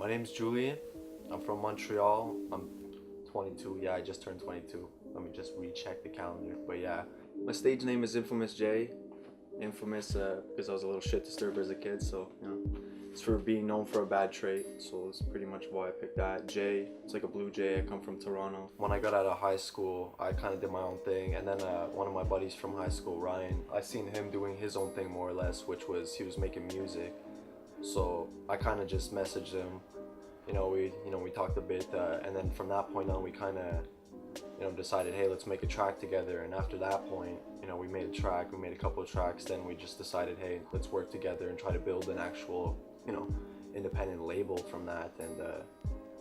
My name's Julian. I'm from Montreal. I'm 22. Yeah, I just turned 22. Let me just recheck the calendar. But yeah, my stage name is Infamous J. Infamous because I was a little shit disturber as a kid, so it's for being known for a bad trait. So it's pretty much why I picked that. J, it's like a blue jay. I come from Toronto. When I got out of high school, I kind of did my own thing, and then one of my buddies from high school, Ryan, I seen him doing his own thing more or less, which was he was making music. So I kind of just messaged him. We talked a bit, and then from that point on, we kind of decided, hey, let's make a track together. And after that point, we made a track. We made a couple of tracks. Then we just decided, hey, let's work together and try to build an actual, independent label from that. And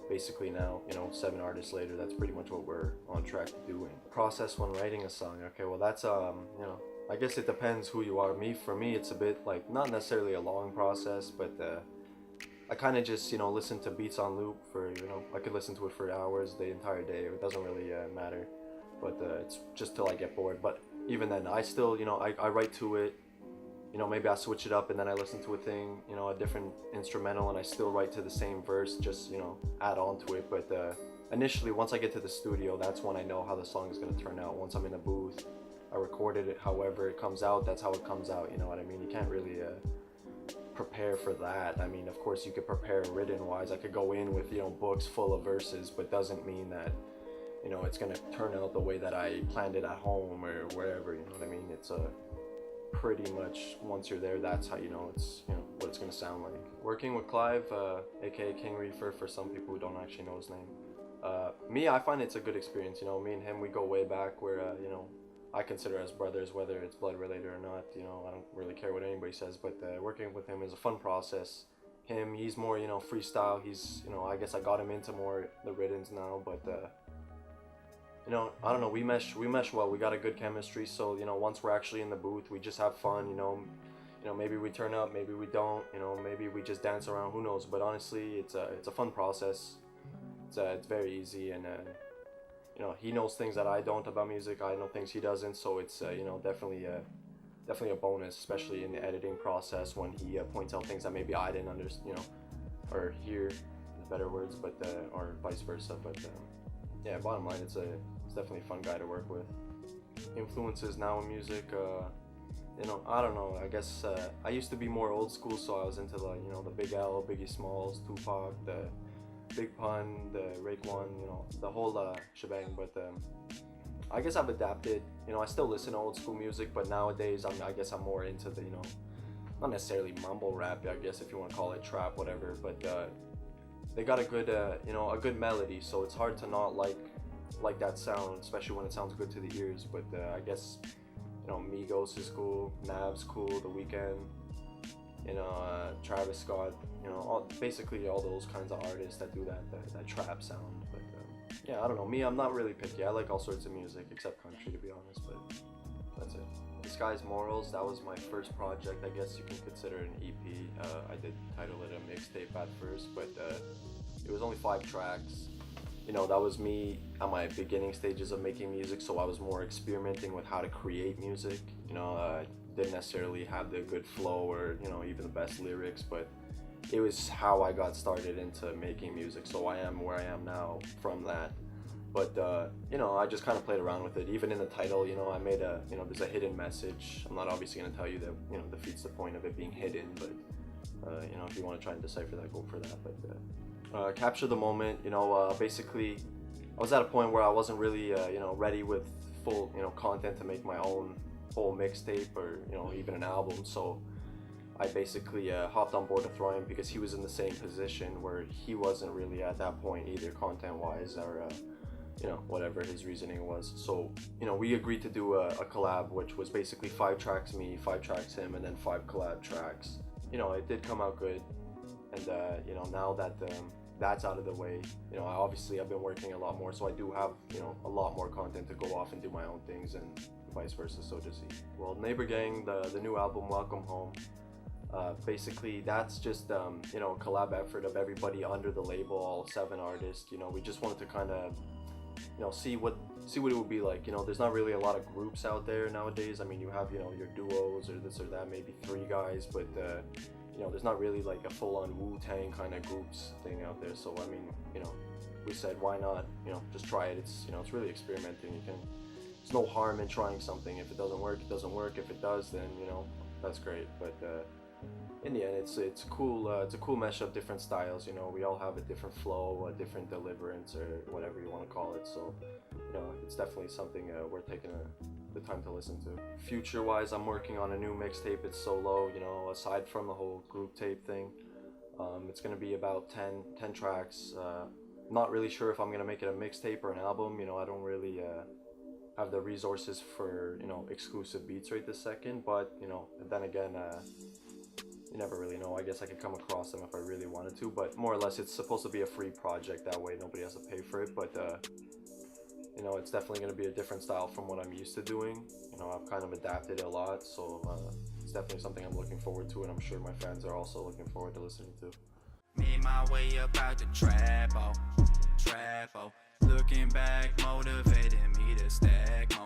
basically now, 7 artists later, that's pretty much what we're on track to doing. Process when writing a song. Okay, well that's I guess it depends who you are. For me, it's a bit like not necessarily a long process, but I kind of just listen to beats on loop for I could listen to it for hours, the entire day. It doesn't really matter, but it's just till I get bored. But even then, I still I write to it. Maybe I switch it up and then I listen to a thing, a different instrumental, and I still write to the same verse, just add on to it. But initially, once I get to the studio, that's when I know how the song is gonna turn out. Once I'm in the booth, I recorded it however it comes out, that's how it comes out, you know what I mean? You can't really prepare for that. I mean, of course you could prepare written wise. I could go in with, books full of verses, but doesn't mean that, it's gonna turn out the way that I planned it at home or wherever, you know what I mean? It's pretty much once you're there, that's how it's, what it's gonna sound like. Working with Clive, aka King Reefer for some people who don't actually know his name. I find it's a good experience, me and him, we go way back where, I consider us brothers, whether it's blood related or not. I don't really care what anybody says, but working with him is a fun process. He's more, freestyle. He's, I guess I got him into more the riddens now, but I don't know. We mesh well. We got a good chemistry. So once we're actually in the booth, we just have fun. Maybe we turn up, maybe we don't. Maybe we just dance around. Who knows? But honestly, it's a fun process. It's very easy, and he knows things that I don't about music. I know things he doesn't, so it's definitely a bonus, especially in the editing process when he points out things that maybe I didn't understand, or hear, better words, but or vice versa. But yeah, bottom line, it's definitely a fun guy to work with. Influences now in music, I don't know. I guess I used to be more old school, so I was into the Big L, Biggie Smalls, Tupac, the Big Pun, the Raekwon, the whole shebang. But I guess I've adapted. I still listen to old school music, but nowadays I guess I'm more into the not necessarily mumble rap, I guess if you want to call it trap, whatever. But they got a good a good melody, so it's hard to not like that sound, especially when it sounds good to the ears. But I guess Migos is cool, Nav's cool, The Weeknd. Travis Scott, basically all those kinds of artists that do that trap sound. But yeah, I don't know. Me, I'm not really picky. I like all sorts of music except country, to be honest. But that's it. Disguised Morals, that was my first project. I guess you can consider it an EP. I did title it a mixtape at first, but it was only 5 tracks. That was me at my beginning stages of making music, so I was more experimenting with how to create music. Didn't necessarily have the good flow or even the best lyrics, but it was how I got started into making music, so I am where I am now from that. But I just kind of played around with it. Even in the title, I made there's a hidden message. I'm not obviously going to tell you that defeats the point of it being hidden, but if you want to try and decipher that, go for that. But capture the moment. Basically I was at a point where I wasn't really ready with full content to make my own whole mixtape or even an album, so I basically hopped on board with Ryan because he was in the same position where he wasn't really at that point either, content wise, or whatever his reasoning was. So we agreed to do a collab, which was basically 5 tracks me, 5 tracks him, and then 5 collab tracks. It did come out good, and now that that's out of the way, obviously I've been working a lot more, so I do have a lot more content to go off and do my own things, and vice versa, so does he. Well, Neighbor Gang, the new album, Welcome Home, basically that's just a collab effort of everybody under the label, all 7 artists. We just wanted to kind of see what it would be like. There's not really a lot of groups out there nowadays. I mean, you have your duos or this or that, maybe 3 guys, but you know, there's not really like a full-on Wu-Tang kind of groups thing out there. So I mean, you know, we said why not, you know, just try it. It's, you know, it's really experimenting. There's no harm in trying something. If it doesn't work, it doesn't work. If it does, then, you know, that's great. But in the end, it's cool. It's a cool mesh of different styles. You know, we all have a different flow, a different deliverance, or whatever you want to call it. So, you know, it's definitely something worth taking the time to listen to. Future-wise, I'm working on a new mixtape. It's solo. You know, aside from the whole group tape thing, it's gonna be about 10 tracks. Not really sure if I'm gonna make it a mixtape or an album. You know, I don't really have the resources for, you know, exclusive beats right this second. But, you know, and then again, you never really know. I guess I could come across them if I really wanted to. But more or less, it's supposed to be a free project. That way, nobody has to pay for it. But you know, it's definitely gonna be a different style from what I'm used to doing. You know, I've kind of adapted it a lot, so it's definitely something I'm looking forward to, and I'm sure my fans are also looking forward to listening to. Made my way up out the trap, oh. Looking back, motivated me to stack more.